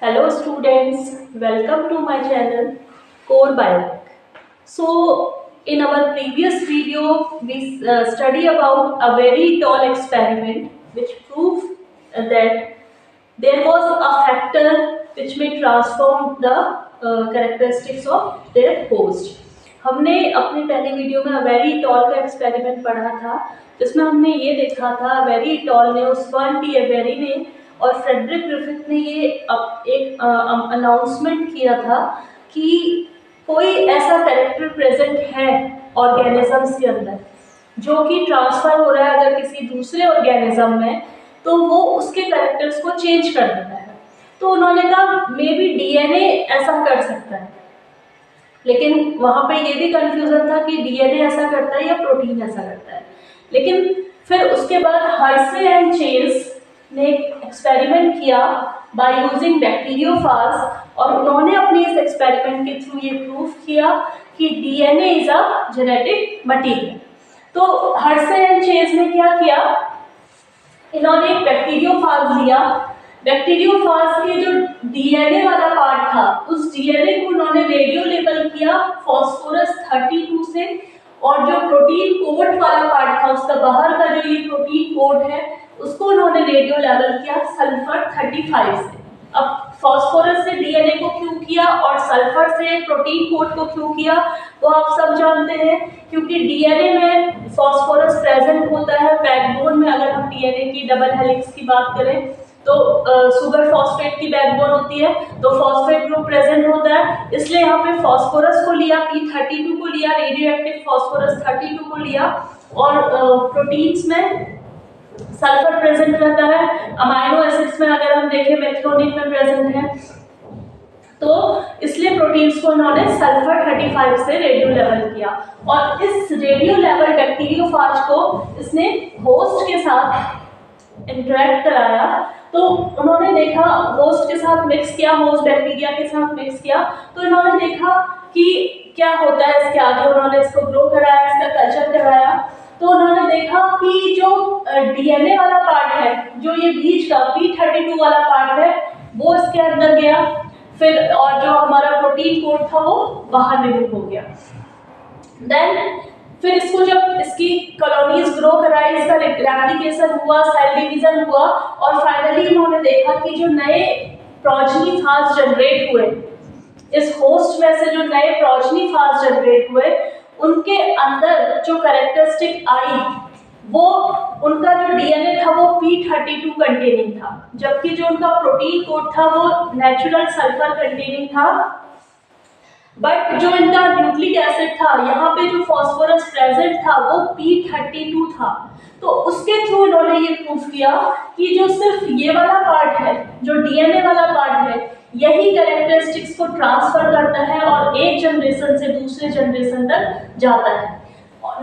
Hello students, welcome to my channel Core Biotech. So in our previous video we study about a very tall experiment which proved that there was a factor which may transform the characteristics of their host. हमने अपने पहले video में very tall का experiment पढ़ा था जिसमें हमने ये देखा था वेरी टॉल ने उस्मान टी एवेरी ने और फ्रेडरिक ग्रिफिथ ने ये एक अनाउंसमेंट किया था कि कोई ऐसा कैरेक्टर प्रेजेंट है ऑर्गेनिजम्स के अंदर जो कि ट्रांसफर हो रहा है अगर किसी दूसरे ऑर्गेनिज्म में तो वो उसके कैरेक्टर्स को चेंज कर देता है। तो उन्होंने कहा मे बी डीएनए ऐसा कर सकता है, लेकिन वहाँ पे ये भी कंफ्यूजन था कि डीएनए ऐसा करता है या प्रोटीन ऐसा करता है। लेकिन फिर उसके बाद हर्से एंड चेज ने एक्सपेरिमेंट किया बाय यूजिंग बैक्टीरियोफाज और उन्होंने अपने इस एक्सपेरिमेंट के थ्रू ये प्रूव किया कि DNA is a genetic material. तो हर्से एंड चेज ने क्या किया, इन्होंने एक बैक्टीरियोफाज लिया, बैक्टीरियोफाज के जो डीएनए वाला पार्ट था उस डीएनए को उन्होंने रेडियो लेबल किया फॉस्फोरस 32 से और जो प्रोटीन कोड वाला पार्ट था उसका बाहर का जो ये प्रोटीन कोड है उसको उन्होंने रेडियो लेबल किया सल्फर 35 से। अब फॉस्फोरस से डीएनए को क्यों किया और सल्फर से प्रोटीन कोड को क्यों किया वो आप सब जानते हैं, क्योंकि डीएनए में फॉस्फोरस प्रेजेंट होता है बैकबोन में। अगर हम डीएनए की डबल हेलिक्स की बात करें तो सुगर फॉस्फेट की बैकबोन होती है तो फॉस्फेट ग्रुप प्रेजेंट होता है, इसलिए यहाँ पे फॉस्फोरस को लिया, P32 को लिया, रेडियो एक्टिव फॉस्फोरस 32 को लिया और प्रोटीन्स में सल्फर प्रेजेंट रहता है। अमाइनो एसिड्स में अगर हम देखें मेथिओनिन में प्रेजेंट है, तो इसलिए प्रोटीन्स को इन्होंने सल्फर 35 से रेडियो लेवल किया और इस रेडियो लेवल बैक्टीरियोफाज को इसने होस्ट के साथ इंटरेक्ट कराया। तो उन्होंने देखा होस्ट के साथ मिक्स किया, होस्ट बैक्टीरिया के साथ मिक्स किया, तो इन्होंने देखा कि क्या होता है इसके आगे। उन्होंने इसको ग्रो कराया, इसका कल्चर कराया, तो उन्होंने देखा कि जो डीएनए वाला पार्ट है, जो ये बीच का P32 वाला पार्ट है वो इसके अंदर गया, फिर और जो हमारा प्रोटीन कोड था वो बाहर रिमूव हो गया। देन फिर इसको जब इसकी कॉलोनीज ग्रो कराई, इसका रेप्लिकेशन हुआ, सेल डिवीजन हुआ और फाइनली इन्होंने देखा कि जो नए प्रोजनी फाज जनरेट हुए इस होस्ट में से, जो नए प्रोजनी फाज जनरेट हुए उनके अंदर जो कैरेक्टरिस्टिक आई वो उनका जो डीएनए था वो P32 कंटेनिंग था, जबकि जो उनका प्रोटीन कोड था वो नेचुरल सल्फर कंटेनिंग था। बट जो इनका न्यूक्लिक एसिड था, यहाँ पे जो फॉस्फोरस प्रेजेंट था वो P32 था। तो उसके थ्रू इन्होंने ये प्रूव किया कि जो सिर्फ ये वाला पार्ट है, जो डीएनए वाला पार्ट है, यही कैरेक्टरिस्टिक्स को ट्रांसफर करता है और एक जनरेशन से दूसरे जनरेशन तक जाता है,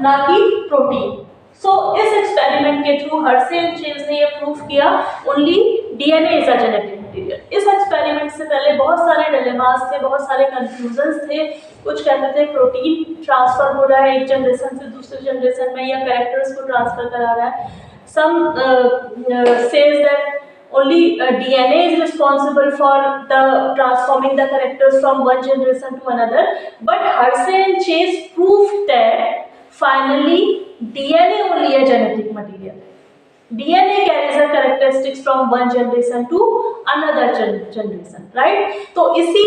ना कि प्रोटीन। सो इस एक्सपेरिमेंट के थ्रू हर्से एंड चेज ने ये प्रूव किया only DNA is a genetic material. इस एक्सपेरिमेंट से पहले बहुत सारे डिलेमास थे, बहुत सारे कंफ्यूजन्स थे। कुछ कहते थे प्रोटीन ट्रांसफर हो रहा है एक जनरेशन से दूसरे जनरेशन में या कैरेक्टर्स को ट्रांसफर करा रहा है। Some says that only DNA is responsible for the transforming the characters from one generation to another, but Hurse and Chase proved that finally DNA only a genetic material. DNA carries the characteristics from one generation to another generation, right? तो इसी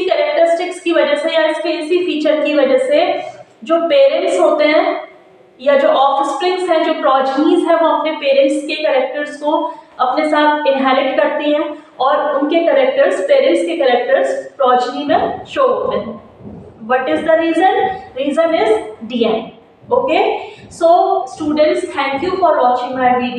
characteristics की वजह से या इसके इसी feature की वजह से जो पेरेंट्स होते हैं या जो ऑफस्प्रिंग्स हैं, जो प्रोजनीज है, वो अपने पेरेंट्स के कैरेक्टर्स को अपने साथ इनहेरिट करती हैं और उनके कैरेक्टर्स, पेरेंट्स के कैरेक्टर्स प्रोजनी में शो होते हैं। What is the reason? Reason is DNA. Okay, so students, thank you for watching my video.